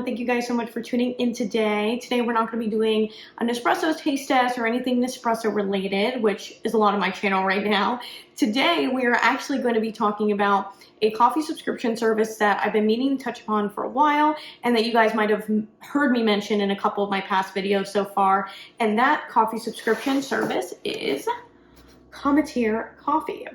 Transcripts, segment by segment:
Thank you guys so much for tuning in today. Today we're not going to be doing a Nespresso taste test or anything Nespresso related, which is a lot of my channel right now. Today we are actually going to be talking about a coffee subscription service that I've been meaning to touch upon for a while and that you guys might have heard me mention in a couple of my past videos so far. And that coffee subscription service is Cometeer coffee.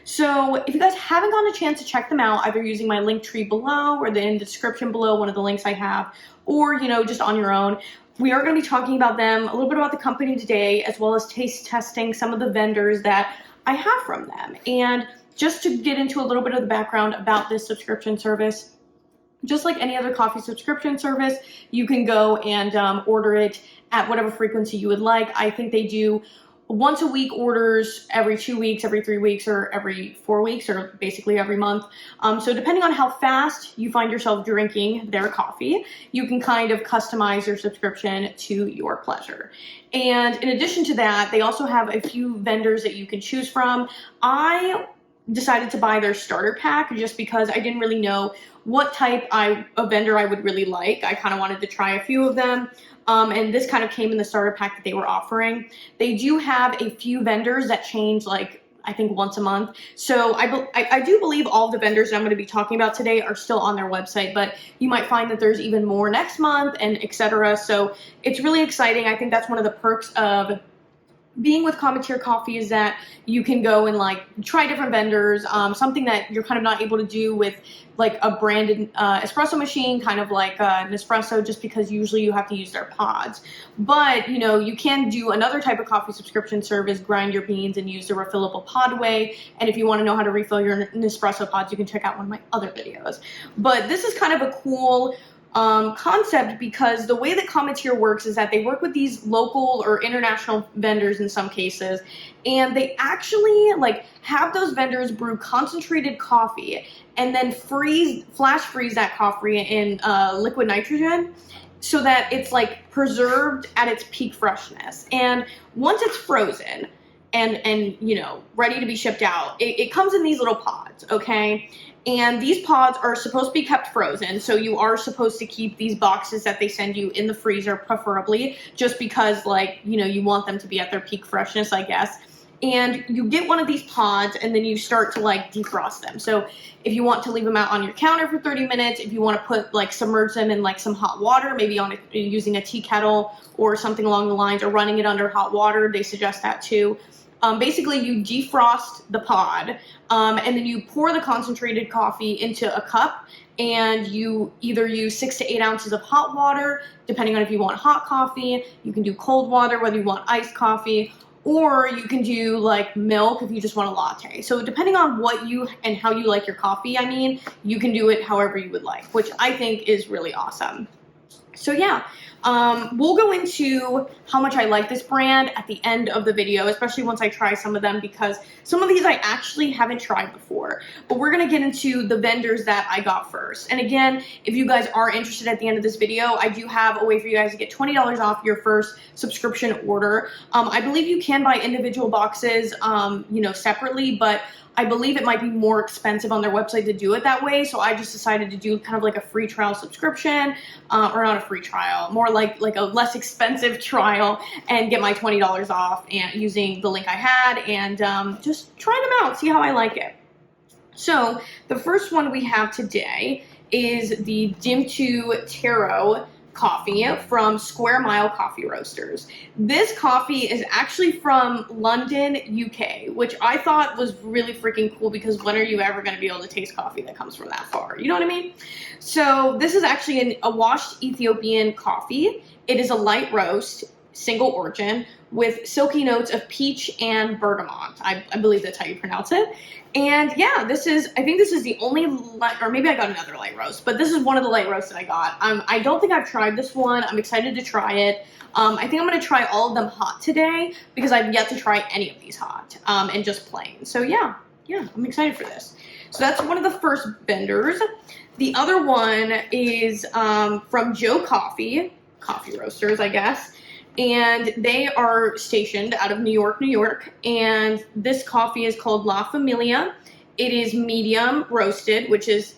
So if you guys haven't gotten a chance to check them out, either using my link tree below or in the description below, one of the links I have, or just on your own, we are going to be talking about them, a little bit about the company today, as well as taste testing some of the vendors that I have from them. And just to get into a little bit of the background about this subscription service, just like any other coffee subscription service, you can go and order it at whatever frequency you would like. I think they do once a week orders, every 2 weeks, every 3 weeks, or every 4 weeks, or basically every month. So depending on how fast you find yourself drinking their coffee, you can kind of customize your subscription to your pleasure. And in addition to that, they also have a few vendors that you can choose from. I decided to buy their starter pack just because I didn't really know what type of vendor I would really like. I kind of wanted to try a few of them. And this kind of came in the starter pack that they were offering. They do have a few vendors that change, like, I think once a month. So I do believe all of the vendors that I'm going to be talking about today are still on their website, but you might find that there's even more next month and etc. So it's really exciting. I think that's one of the perks of being with Cometeer Coffee is that you can go and like try different vendors, something that you're kind of not able to do with like a branded espresso machine, kind of like Nespresso, just because usually you have to use their pods. But you can do another type of coffee subscription service, grind your beans and use the refillable pod way. And if you want to know how to refill your Nespresso pods, you can check out one of my other videos. But this is kind of a cool concept because the way that Cometeer works is that they work with these local or international vendors in some cases, and they actually like have those vendors brew concentrated coffee and then flash freeze that coffee in liquid nitrogen so that it's like preserved at its peak freshness. And once it's frozen and ready to be shipped out, it comes in these little pods, okay? And these pods are supposed to be kept frozen, so you are supposed to keep these boxes that they send you in the freezer, preferably, just because, like, you want them to be at their peak freshness, I guess. And you get one of these pods, and then you start to, like, defrost them. So if you want to leave them out on your counter for 30 minutes, if you want to put, like, submerge them in, like, some hot water, maybe using a tea kettle or something along the lines, or running it under hot water, they suggest that too. Basically, you defrost the pod, and then you pour the concentrated coffee into a cup, and you either use 6 to 8 ounces of hot water, depending on if you want hot coffee. You can do cold water, whether you want iced coffee, or you can do like milk if you just want a latte. So depending on what you and how you like your coffee, you can do it however you would like, which I think is really awesome. So yeah, we'll go into how much I like this brand at the end of the video, especially once I try some of them, because some of these I actually haven't tried before. But we're going to get into the vendors that I got first. And again, if you guys are interested at the end of this video, I do have a way for you guys to get $20 off your first subscription order. I believe you can buy individual boxes, separately, but I believe it might be more expensive on their website to do it that way, so I just decided to do kind of like a free trial subscription, or not a free trial, more like a less expensive trial, and get my $20 off and using the link I had, and just try them out, see how I like it. So the first one we have today is the Dim2 Taro coffee from Square Mile Coffee Roasters. This coffee is actually from London, UK, which I thought was really freaking cool because when are you ever going to be able to taste coffee that comes from that far? You know what I mean? So this is actually a washed Ethiopian coffee. It is a light roast, single origin, with silky notes of peach and bergamot. I believe that's how you pronounce it. And yeah, I think this is the only or maybe I got another light roast, but this is one of the light roasts that I got. I don't think I've tried this one. I'm excited to try it. I think I'm going to try all of them hot today because I've yet to try any of these hot, and just plain. So yeah, I'm excited for this. So that's one of the first vendors. The other one is from Joe Coffee Roasters, I guess. And they are stationed out of New York, and this coffee is called La Familia. It is medium roasted, which is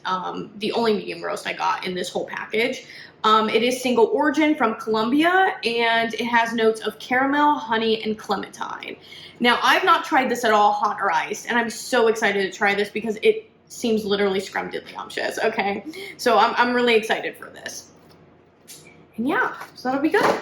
the only medium roast I got in this whole package. It is single origin from Colombia, and it has notes of caramel, honey, and clementine. Now, I've not tried this at all hot or iced, and I'm so excited to try this because it seems literally scrumptious, okay? So I'm really excited for this. And yeah, so that'll be good.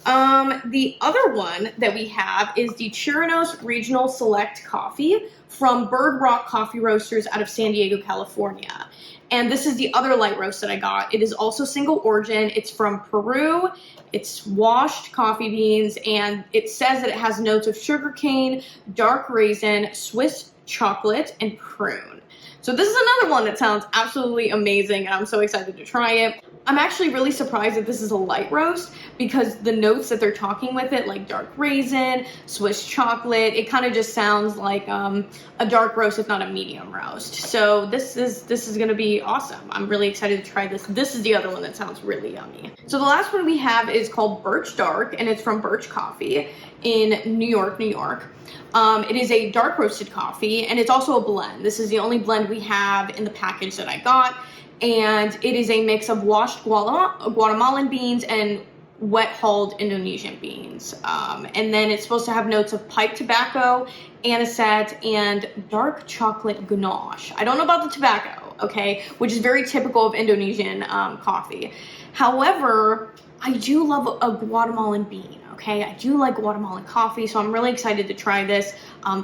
The other one that we have is the Churinos Regional Select Coffee from Bird Rock Coffee Roasters out of San Diego, California. And this is the other light roast that I got. It is also single origin. It's from Peru. It's washed coffee beans, and it says that it has notes of sugarcane, dark raisin, Swiss chocolate, and prune. So this is another one that sounds absolutely amazing, and I'm so excited to try it. I'm actually really surprised that this is a light roast because the notes that they're talking with it, like dark raisin, Swiss chocolate, it kind of just sounds like a dark roast, if not a medium roast. So this is gonna be awesome. I'm really excited to try this. This is the other one that sounds really yummy. So the last one we have is called Birch Dark, and it's from Birch Coffee in New York, New York. It is a dark roasted coffee, and it's also a blend. This is the only blend we have in the package that I got. And it is a mix of washed Guatemalan beans and wet hulled Indonesian beans. And then it's supposed to have notes of pipe tobacco, anisette, and dark chocolate ganache. I don't know about the tobacco, okay, which is very typical of Indonesian coffee. However, I do love a Guatemalan bean, okay? I do like Guatemalan coffee, so I'm really excited to try this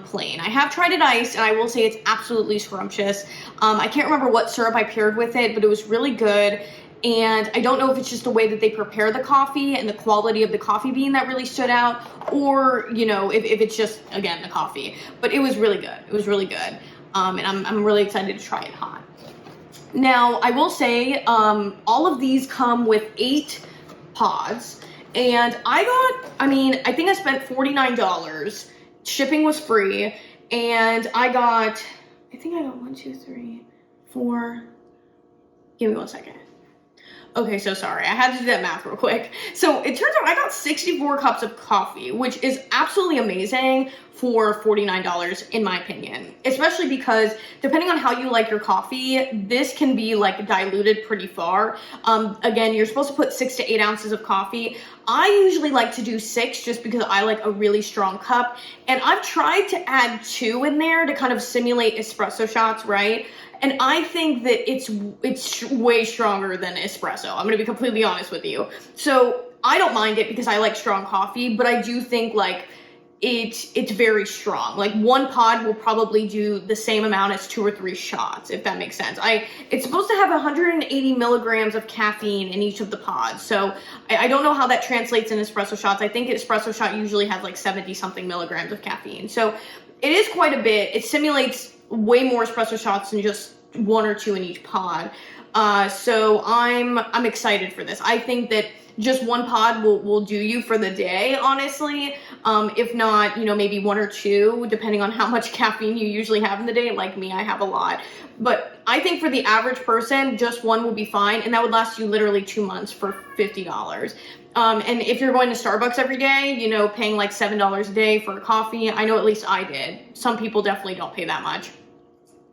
plain. I have tried it iced, and I will say it's absolutely scrumptious. I can't remember what syrup I paired with it, but it was really good. And I don't know if it's just the way that they prepare the coffee and the quality of the coffee bean that really stood out, or, you know, if it's just, again, the coffee. But it was really good. It was really good. And I'm really excited to try it hot. Now, I will say all of these come with 8 pods. And I think I spent $49. Shipping was free. And I got 1, 2, 3, 4. Give me 1 second. Okay, so sorry. I had to do that math real quick. So it turns out I got 64 cups of coffee, which is absolutely amazing for $49 in my opinion, especially because depending on how you like your coffee, this can be like diluted pretty far. Again, you're supposed to put 6 to 8 ounces of coffee. I usually like to do 6 just because I like a really strong cup, and I've tried to add 2 in there to kind of simulate espresso shots, right? And I think that it's way stronger than espresso. I'm gonna be completely honest with you. So I don't mind it because I like strong coffee, but I do think like it's very strong. Like 1 pod will probably do the same amount as 2 or 3 shots, if that makes sense. It's supposed to have 180 milligrams of caffeine in each of the pods. So I don't know how that translates in espresso shots. I think an espresso shot usually has like 70 something milligrams of caffeine. So it is quite a bit. It simulates way more espresso shots than just 1 or 2 in each pod. So I'm excited for this. I think that just 1 pod will do you for the day, honestly. If not, you know, maybe 1 or 2, depending on how much caffeine you usually have in the day. Like me, I have a lot. But I think for the average person, just 1 will be fine, and that would last you literally 2 months for $50. And if you're going to Starbucks every day, you know, paying like $7 a day for a coffee, I know at least I did. Some people definitely don't pay that much.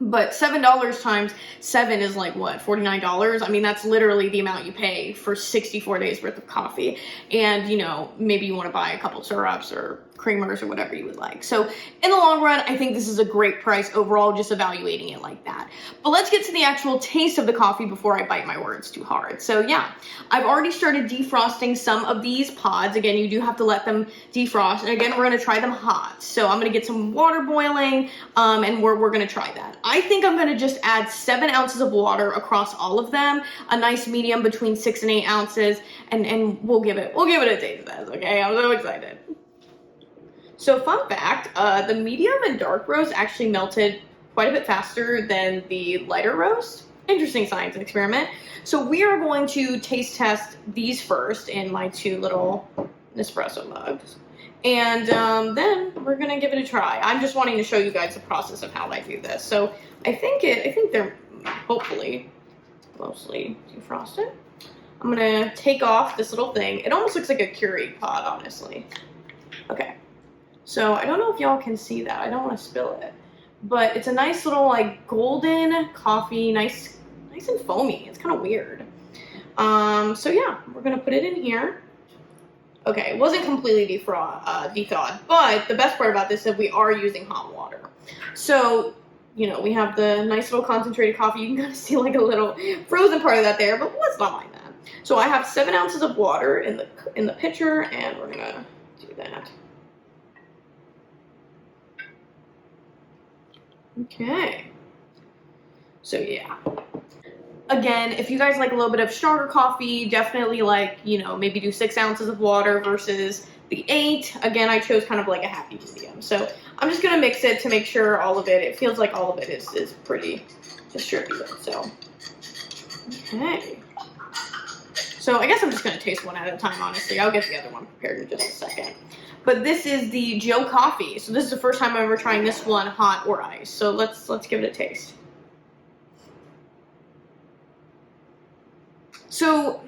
But $7 times 7 is like what, $49? I mean, that's literally the amount you pay for 64 days worth of coffee. And, you know, maybe you want to buy a couple syrups or creamers or whatever you would like. So in the long run, I think this is a great price overall, just evaluating it like that. But let's get to the actual taste of the coffee before I bite my words too hard. So yeah, I've already started defrosting some of these pods. Again, you do have to let them defrost. And again, we're going to try them hot. So I'm going to get some water boiling, and we're going to try that. I think I'm going to just add 7 ounces of water across all of them, a nice medium between 6 and 8 ounces, and we'll give it a taste test, okay? I'm so excited. So fun fact, the medium and dark roast actually melted quite a bit faster than the lighter roast. Interesting science experiment. So we are going to taste test these first in my 2 little Nespresso mugs. And then we're gonna give it a try. I'm just wanting to show you guys the process of how I do this. So I think they're hopefully mostly defrosted. I'm gonna take off this little thing. It almost looks like a Keurig pod, honestly. Okay. So I don't know if y'all can see that. I don't want to spill it, but it's a nice little like golden coffee, nice and foamy. It's kind of weird. So yeah, we're gonna put it in here. Okay, it wasn't completely thawed, but the best part about this is that we are using hot water. So, you know, we have the nice little concentrated coffee. You can kind of see like a little frozen part of that there, but let's not mind that. So I have 7 ounces of water in the pitcher, and we're gonna do that. Okay. So yeah. Again, if you guys like a little bit of stronger coffee, definitely like, you know, maybe do 6 ounces of water versus the 8. Again, I chose kind of like a happy medium. So I'm just going to mix it to make sure all of it feels like all of it is pretty distributed. So, okay. So I guess I'm just going to taste one at a time, honestly. I'll get the other one prepared in just a second. But this is the Joe coffee. So this is the first time I'm ever trying this one hot or iced. So let's give it a taste. So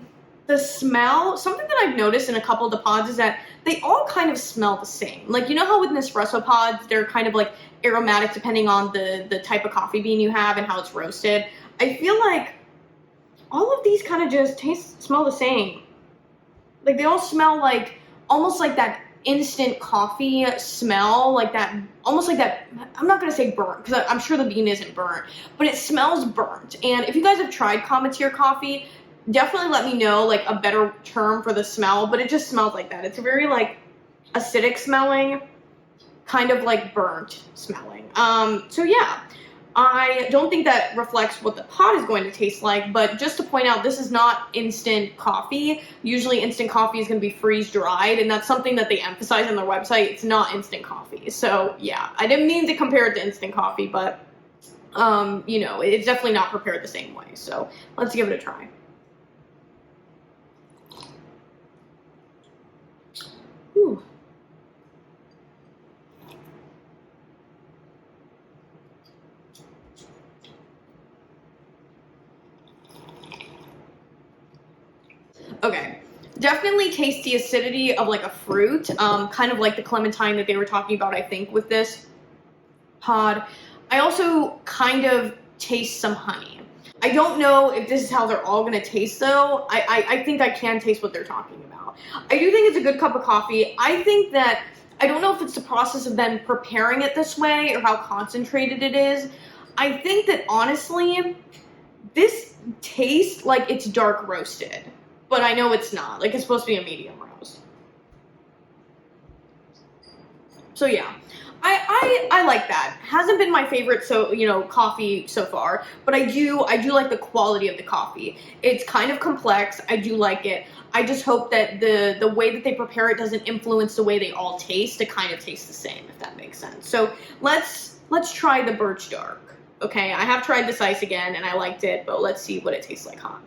the smell, something that I've noticed in a couple of the pods is that they all kind of smell the same. Like, you know how with Nespresso pods, they're kind of like aromatic depending on the type of coffee bean you have and how it's roasted. I feel like all of these kind of just smell the same. Like they all smell like, almost like that instant coffee smell, like that, almost like that, I'm not going to say burnt, because I'm sure the bean isn't burnt, but it smells burnt. And if you guys have tried Cometeer coffee, definitely let me know like a better term for the smell, but it just smells like that. It's very like acidic smelling, kind of like burnt smelling. So yeah, I don't think that reflects what the pod is going to taste like, but just to point out, this is not instant coffee. Usually instant coffee is going to be freeze dried, and that's something that they emphasize on their website. It's not instant coffee. So yeah, I didn't mean to compare it to instant coffee, but you know, it's definitely not prepared the same way. So let's give it a try. Ooh. Okay, definitely taste the acidity of like a fruit, kind of like the clementine that they were talking about, I think, with this pod. I also kind of taste some honey. I don't know if this is how they're all going to taste, though. I think I can taste what they're talking about. I do think it's a good cup of coffee. I think that, I don't know if it's the process of them preparing it this way or how concentrated it is. I think that, honestly, this tastes like it's dark roasted. But I know it's not. Like, it's supposed to be a medium roast. So, yeah. I like that. Hasn't been my favorite, so, you know, coffee so far, but I do like the quality of the coffee. It's kind of complex. I do like it. I just hope that the way that they prepare it doesn't influence the way they all taste to kind of taste the same, if that makes sense. So let's try the Birch Dark. Okay, I have tried this ice again and I liked it, but let's see what it tastes like hot.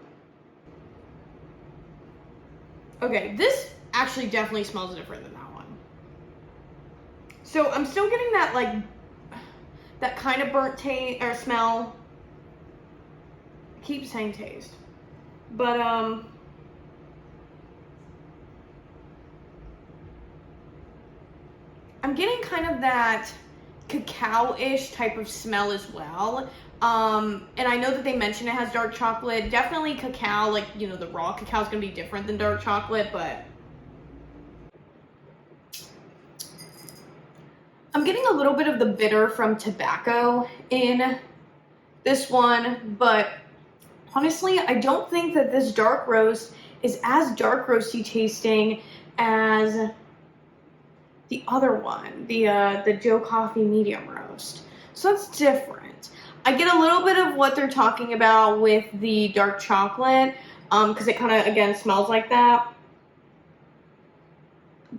Okay, this actually definitely smells different than that one. So I'm still getting that like that kind of burnt taste or smell. I keep saying taste, but I'm getting kind of that cacao-ish type of smell as well. And I know that they mentioned it has dark chocolate. Definitely cacao, like, you know, the raw cacao is going to be different than dark chocolate, but I'm getting a little bit of the bitter from tobacco in this one, but honestly, I don't think that this dark roast is as dark roasty tasting as the other one, the Joe Coffee medium roast. So that's different. I get a little bit of what they're talking about with the dark chocolate, because it kind of, again, smells like that.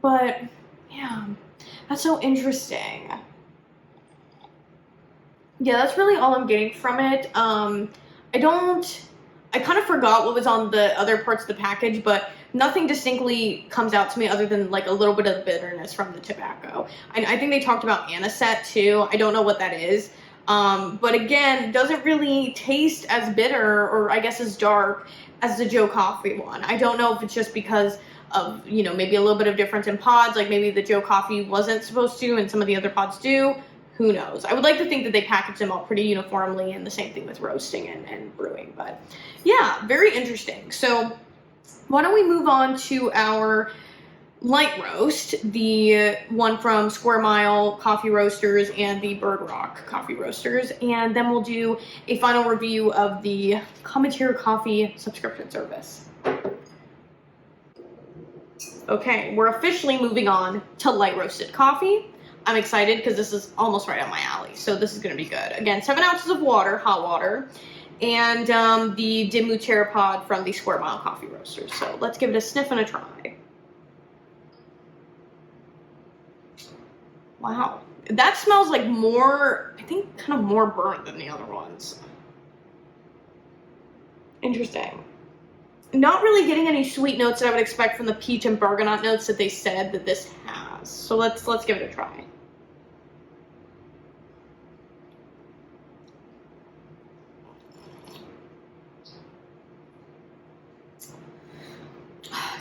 But, yeah, that's so interesting. Yeah, that's really all I'm getting from it. I kind of forgot what was on the other parts of the package, but nothing distinctly comes out to me other than like a little bit of bitterness from the tobacco. I think they talked about anisette too. I don't know what that is. But again, doesn't really taste as bitter or I guess as dark as the Joe Coffee one. I don't know if it's just because of, you know, maybe a little bit of difference in pods, like maybe the Joe Coffee wasn't supposed to and some of the other pods do. who knows? I would like to think that they package them all pretty uniformly, and the same thing with roasting and brewing. But yeah, very interesting. So why don't we move on to our light roast, the one from Square Mile Coffee Roasters and the Bird Rock Coffee Roasters, and then we'll do a final review of the Cometeer coffee subscription service. Okay, we're officially moving on to light roasted coffee. I'm excited because this is almost right up my alley, so this is going to be good. Again, 7 ounces of water, hot water, and the DEEDBS pod from the Square Mile Coffee Roasters. So let's give it a sniff and a try. Wow, that smells like more, I think, kind of more burnt than the other ones. Interesting. Not really getting any sweet notes that I would expect from the peach and bergamot notes that they said that this has. So let's give it a try.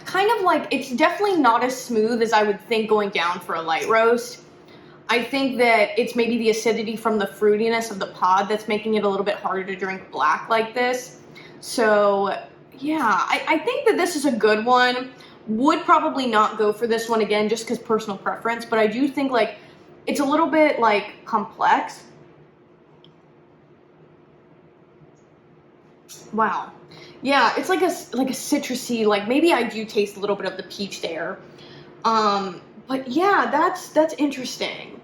Kind of like, it's definitely not as smooth as I would think going down for a light roast. I think that it's maybe the acidity from the fruitiness of the pod that's making it a little bit harder to drink black like this. So yeah, I think that this is a good one. Would probably not go for this one again just because personal preference, but I do think like it's a little bit like complex. Wow. Yeah, it's like a citrusy, like maybe I do taste a little bit of the peach there. But yeah, that's interesting.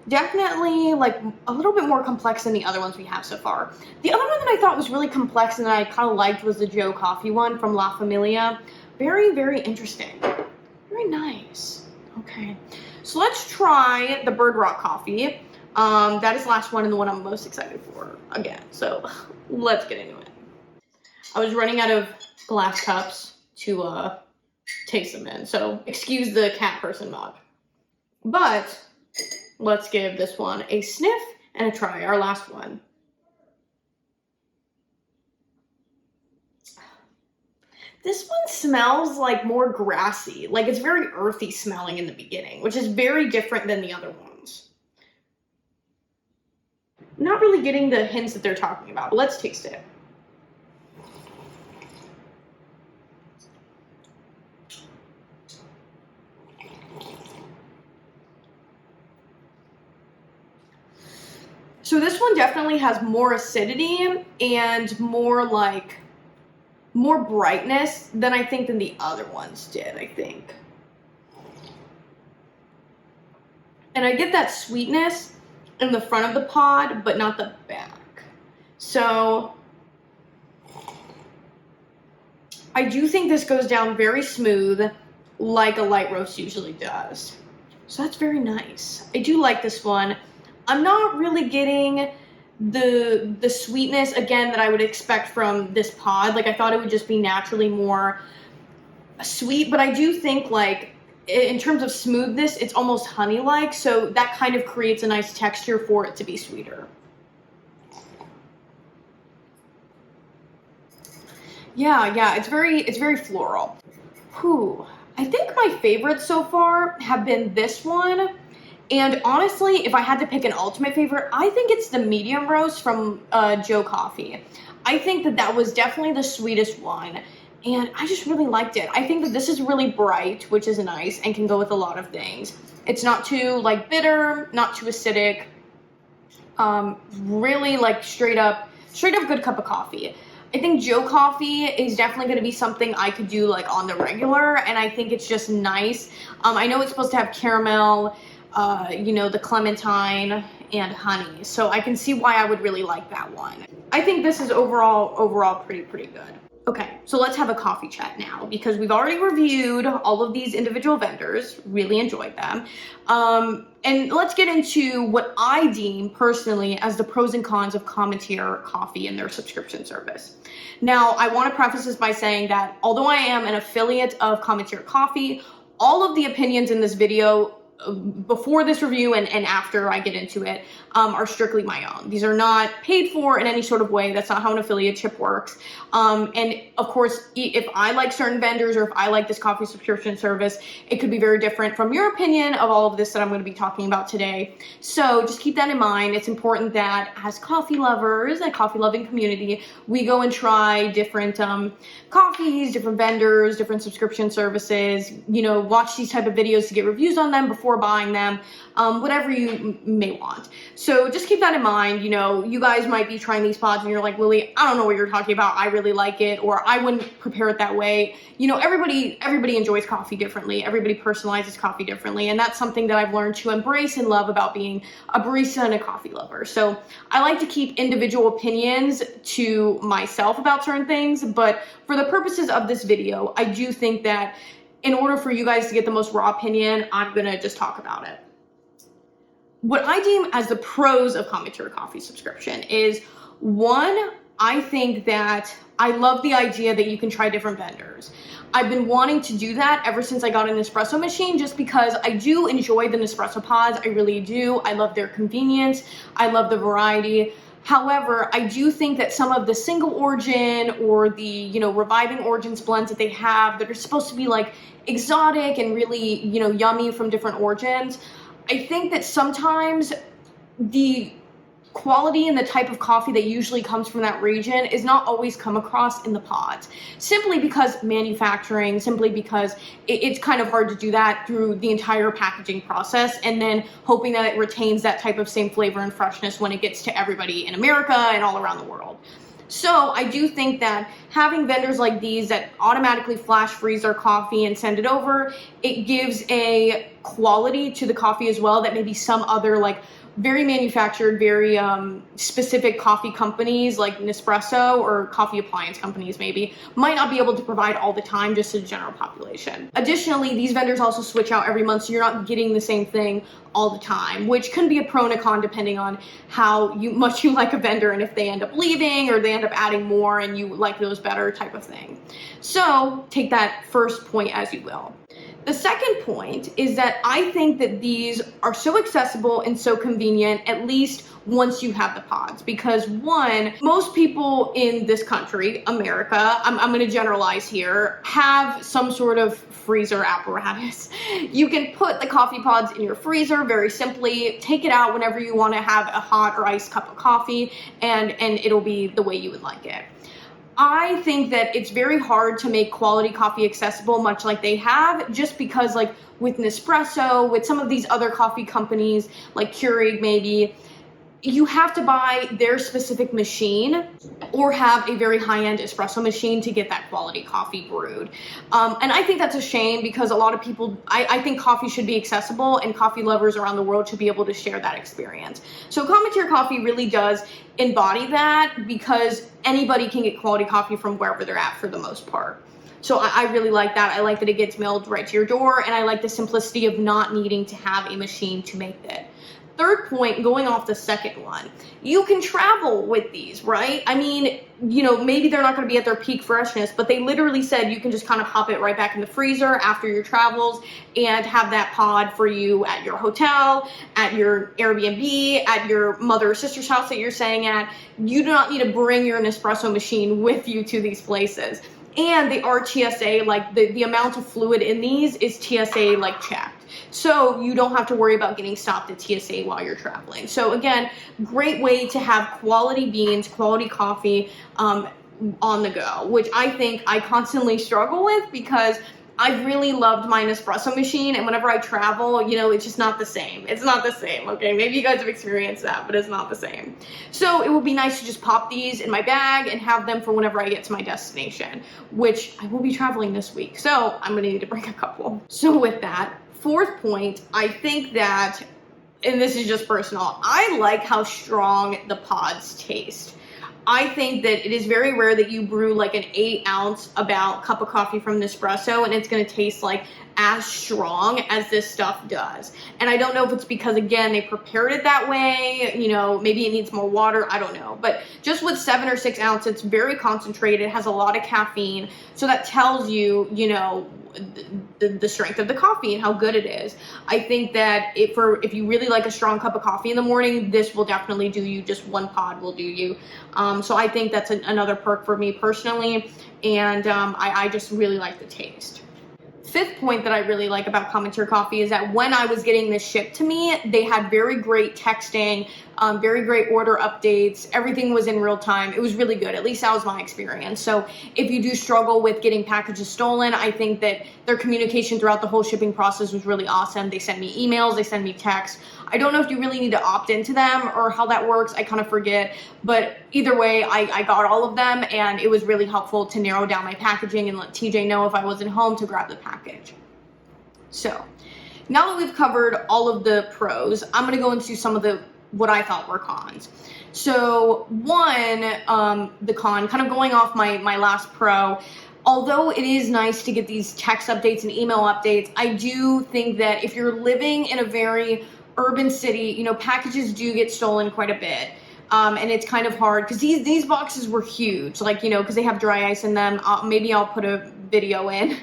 Definitely like a little bit more complex than the other ones we have so far. The other one that I thought was really complex and that I kind of liked was the Joe Coffee one from La Familia. Very, very interesting. Very nice. Okay, so let's try the Bird Rock coffee. That is the last one and the one I'm most excited for again. So let's get into it. I was running out of glass cups to taste them in, so excuse the cat person mug. But let's give this one a sniff and a try, our last one. This one smells like more grassy, like it's very earthy smelling in the beginning, which is very different than the other ones. Not really getting the hints that they're talking about, but let's taste it. So this one definitely has more acidity and more brightness than I think than the other ones did, I think. And I get that sweetness in the front of the pod, but not the back. So I do think this goes down very smooth, like a light roast usually does. So that's very nice. I do like this one. I'm not really getting the sweetness, again, that I would expect from this pod. Like, I thought it would just be naturally more sweet, but I do think, like, in terms of smoothness, it's almost honey-like, so that kind of creates a nice texture for it to be sweeter. Yeah, it's very floral. Whew. I think my favorites so far have been this one. And honestly, if I had to pick an ultimate favorite, I think it's the medium roast from Joe Coffee. I think that was definitely the sweetest one, and I just really liked it. I think that this is really bright, which is nice, and can go with a lot of things. It's not too, like, bitter, not too acidic. Really, like, straight up good cup of coffee. I think Joe Coffee is definitely going to be something I could do, like, on the regular, and I think it's just nice. I know it's supposed to have caramel, you know, the clementine and honey. So I can see why I would really like that one. I think this is overall pretty good. Okay, so let's have a coffee chat now because we've already reviewed all of these individual vendors, really enjoyed them. And let's get into what I deem personally as the pros and cons of Cometeer coffee and their subscription service. Now, I want to preface this by saying that although I am an affiliate of Cometeer coffee, all of the opinions in this video before this review and after I get into it are strictly my own. These are not paid for in any sort of way. That's not how an affiliate ship works. And of course, if I like certain vendors or if I like this coffee subscription service, it could be very different from your opinion of all of this that I'm going to be talking about today. So just keep that in mind. It's important that as coffee lovers, a coffee loving community, we go and try different coffees, different vendors, different subscription services, you know, watch these type of videos to get reviews on them before buying them, whatever you may want. So just keep that in mind. You know, you guys might be trying these pods and you're like, Lily, I don't know what you're talking about. I really like it, or I wouldn't prepare it that way. You know, everybody enjoys coffee differently. Everybody personalizes coffee differently. And that's something that I've learned to embrace and love about being a barista and a coffee lover. So I like to keep individual opinions to myself about certain things, but for the purposes of this video, I do think that in order for you guys to get the most raw opinion, I'm gonna just talk about it. What I deem as the pros of Cometeer coffee subscription is, one, I think that I love the idea that you can try different vendors. I've been wanting to do that ever since I got an Nespresso machine, just because I do enjoy the Nespresso pods. I really do. I love their convenience. I love the variety. However, I do think that some of the single origin or the, you know, reviving origins blends that they have that are supposed to be like exotic and really, you know, yummy from different origins, I think that sometimes the quality and the type of coffee that usually comes from that region is not always come across in the pods, simply because manufacturing, simply because it's kind of hard to do that through the entire packaging process and then hoping that it retains that type of same flavor and freshness when it gets to everybody in America and all around the world. So I do think that having vendors like these that automatically flash freeze our coffee and send it over, it gives a quality to the coffee as well that maybe some other like very manufactured, very specific coffee companies like Nespresso or coffee appliance companies maybe might not be able to provide all the time just to the general population. Additionally, these vendors also switch out every month, so you're not getting the same thing all the time, which can be a pro and a con depending on how much you like a vendor and if they end up leaving or they end up adding more and you like those better type of thing. So take that first point as you will. The second point is that I think that these are so accessible and so convenient, at least once you have the pods, because one, most people in this country, America, I'm going to generalize here, have some sort of freezer apparatus. You can put the coffee pods in your freezer very simply, take it out whenever you want to have a hot or iced cup of coffee, and it'll be the way you would like it. I think that it's very hard to make quality coffee accessible, much like they have, just because like with Nespresso, with some of these other coffee companies like Keurig maybe, you have to buy their specific machine or have a very high-end espresso machine to get that quality coffee brewed. And I think that's a shame because a lot of people, I think coffee should be accessible and coffee lovers around the world should be able to share that experience. So Cometeer Coffee really does embody that because anybody can get quality coffee from wherever they're at for the most part. So I really like that. I like that it gets mailed right to your door, and I like the simplicity of not needing to have a machine to make it. Third point, going off the second one, you can travel with these, right? I mean, you know, maybe they're not going to be at their peak freshness, but they literally said you can just kind of hop it right back in the freezer after your travels and have that pod for you at your hotel, at your Airbnb, at your mother or sister's house that you're staying at. You do not need to bring your Nespresso machine with you to these places. And they are TSA, like the amount of fluid in these is TSA like checked. So you don't have to worry about getting stopped at TSA while you're traveling. So again, great way to have quality beans, quality coffee on the go, which I think I constantly struggle with because I've really loved my Nespresso machine, and whenever I travel, you know, it's just not the same. It's not the same, okay? Maybe you guys have experienced that, but it's not the same. So it would be nice to just pop these in my bag and have them for whenever I get to my destination, which I will be traveling this week, so I'm gonna need to bring a couple. So with that, fourth point, I think that, and this is just personal, I like how strong the pods taste. I think that it is very rare that you brew like an 8-ounce about cup of coffee from Nespresso and it's going to taste like as strong as this stuff does. And I don't know if it's because, again, they prepared it that way, you know, maybe it needs more water, I don't know. But just with 7 or 6 ounces, it's very concentrated, has a lot of caffeine. So that tells you, you know, the strength of the coffee and how good it is. I think that if you really like a strong cup of coffee in the morning, this will definitely do you. Just 1 pod will do you. So I think that's another perk for me personally. And I just really like the taste. 5th point that I really like about Cometeer coffee is that when I was getting this shipped to me, they had very great texting, very great order updates. Everything was in real time. It was really good. At least that was my experience. So if you do struggle with getting packages stolen, I think that their communication throughout the whole shipping process was really awesome. They sent me emails, they sent me texts. I don't know if you really need to opt into them or how that works. I kind of forget. But either way, I got all of them, and it was really helpful to narrow down my packaging and let TJ know if I wasn't home to grab the package. So now that we've covered all of the pros, I'm going to go into some of what I thought were cons. So one, the con, kind of going off my last pro, although it is nice to get these text updates and email updates, I do think that if you're living in a very urban city, you know, packages do get stolen quite a bit. And it's kind of hard because these boxes were huge, like, you know, because they have dry ice in them. Maybe I'll put a video in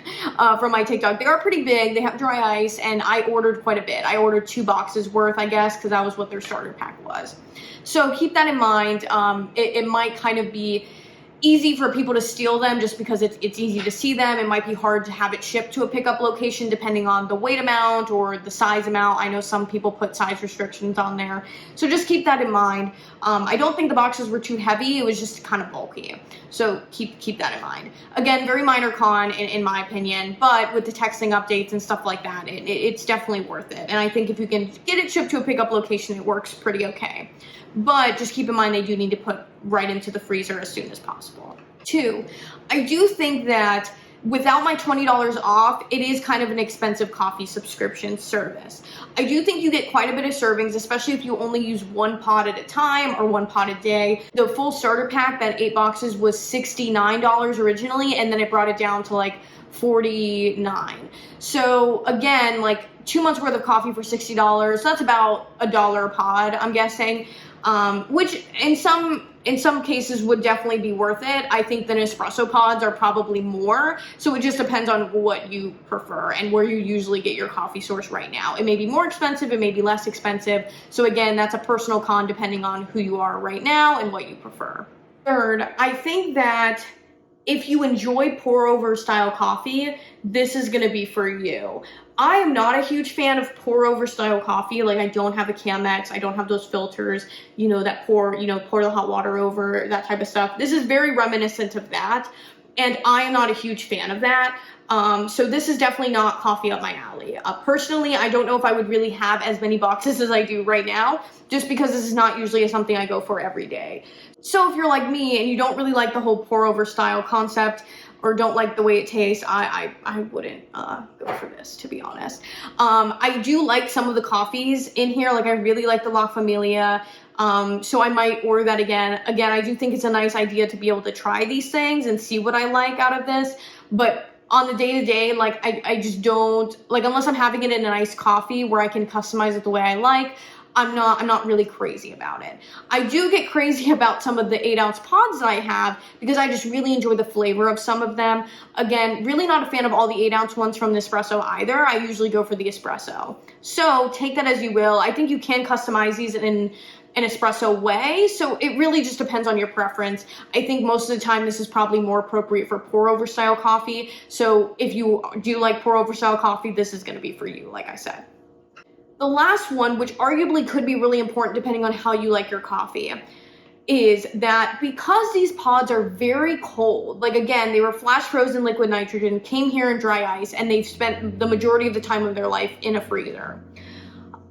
from my TikTok. They are pretty big. They have dry ice, and I ordered quite a bit. I ordered 2 boxes worth, I guess, because that was what their starter pack was. So keep that in mind. It might kind of be easy for people to steal them just because it's easy to see them. It might be hard to have it shipped to a pickup location depending on the weight amount or the size amount. I know some people put size restrictions on there. So just keep that in mind. I don't think the boxes were too heavy. It was just kind of bulky. So keep that in mind. Again, very minor con in my opinion, but with the texting updates and stuff like that, it's definitely worth it. And I think if you can get it shipped to a pickup location, it works pretty okay. But just keep in mind they do need to put right into the freezer as soon as possible. 2, I do think that without my $20 off, it is kind of an expensive coffee subscription service. I do think you get quite a bit of servings, especially if you only use 1 pod at a time or 1 pod a day. The full starter pack, that 8 boxes, was $69 originally, and then it brought it down to like $49. So again, like 2 months worth of coffee for $60. So that's about $1 a pod, I'm guessing. Which in some cases would definitely be worth it. I think the Nespresso pods are probably more. So it just depends on what you prefer and where you usually get your coffee source right now. It may be more expensive, it may be less expensive. So again, that's a personal con depending on who you are right now and what you prefer. 3rd, I think that if you enjoy pour over style coffee, this is going to be for you. I am not a huge fan of pour over style coffee. Like, I don't have a Chemex. I don't have those filters, you know, that pour the hot water over, that type of stuff. This is very reminiscent of that. And I am not a huge fan of that. So this is definitely not coffee up my alley. Personally, I don't know if I would really have as many boxes as I do right now, just because this is not usually something I go for every day. So if you're like me and you don't really like the whole pour over style concept or don't like the way it tastes, I wouldn't go for this, to be honest. I do like some of the coffees in here. Like, I really like the La Familia. So I might order that again. Again, I do think it's a nice idea to be able to try these things and see what I like out of this. But on the day-to-day, like, I just don't, like, unless I'm having it in a nice coffee where I can customize it the way I like, I'm not really crazy about it. I do get crazy about some of the 8-ounce pods that I have because I just really enjoy the flavor of some of them. Again, really not a fan of all the 8-ounce ones from Nespresso either. I usually go for the espresso. So take that as you will. I think you can customize these in an espresso way, so it really just depends on your preference. I think most of the time this is probably more appropriate for pour over style coffee. So if you do like pour over style coffee, this is going to be for you, like I said. The last one, which arguably could be really important depending on how you like your coffee, is that because these pods are very cold, like, again, they were flash frozen liquid nitrogen, came here in dry ice, and they've spent the majority of the time of their life in a freezer.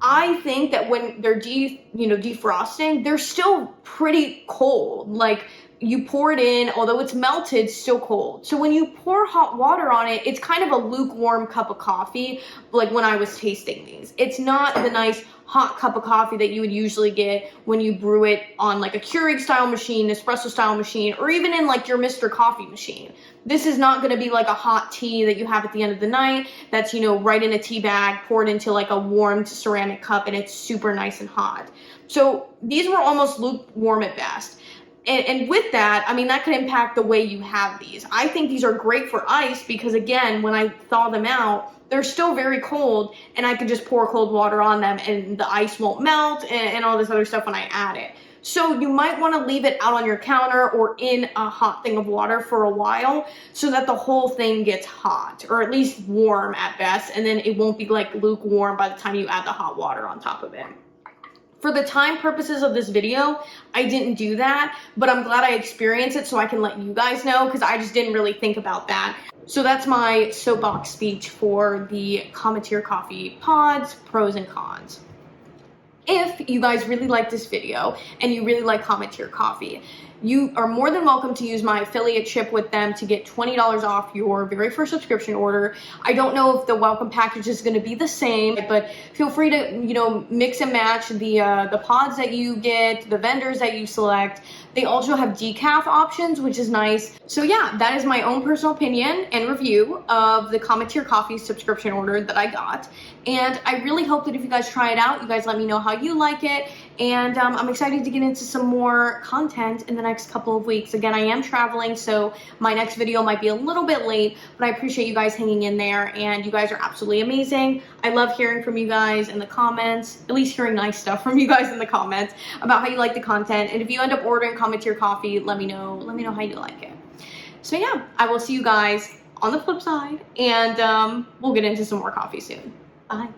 I think that when they're defrosting, they're still pretty cold. Like, you pour it in, although it's melted, still cold. So when you pour hot water on it, it's kind of a lukewarm cup of coffee, like when I was tasting these. It's not the nice hot cup of coffee that you would usually get when you brew it on like a Keurig style machine, Nespresso style machine, or even in like your Mr. Coffee machine. This is not going to be like a hot tea that you have at the end of the night that's, you know, right in a tea bag, poured into like a warmed ceramic cup, and it's super nice and hot. So these were almost lukewarm at best. And with that, I mean, that could impact the way you have these. I think these are great for ice because, again, when I thaw them out, they're still very cold, and I can just pour cold water on them and the ice won't melt and all this other stuff when I add it. So you might want to leave it out on your counter or in a hot thing of water for a while so that the whole thing gets hot, or at least warm at best, and then it won't be like lukewarm by the time you add the hot water on top of it. For the time purposes of this video, I didn't do that, but I'm glad I experienced it so I can let you guys know, because I just didn't really think about that. So that's my soapbox speech for the Cometeer coffee pods, pros and cons. If you guys really like this video and you really like Cometeer coffee, you are more than welcome to use my affiliate ship with them to get $20 off your very first subscription order. I don't know if the welcome package is going to be the same, but feel free to, you know, mix and match the pods that you get, the vendors that you select. They also have decaf options, which is nice. So yeah, that is my own personal opinion and review of the Cometeer coffee subscription order that I got. And I really hope that if you guys try it out, you guys let me know how you like it. And I'm excited to get into some more content in the next couple of weeks. Again, I am traveling, so my next video might be a little bit late, but I appreciate you guys hanging in there, and you guys are absolutely amazing. I love hearing from you guys in the comments, at least hearing nice stuff from you guys in the comments about how you like the content. And if you end up ordering Cometeer coffee, let me know how you like it. So yeah, I will see you guys on the flip side, and we'll get into some more coffee soon. Bye.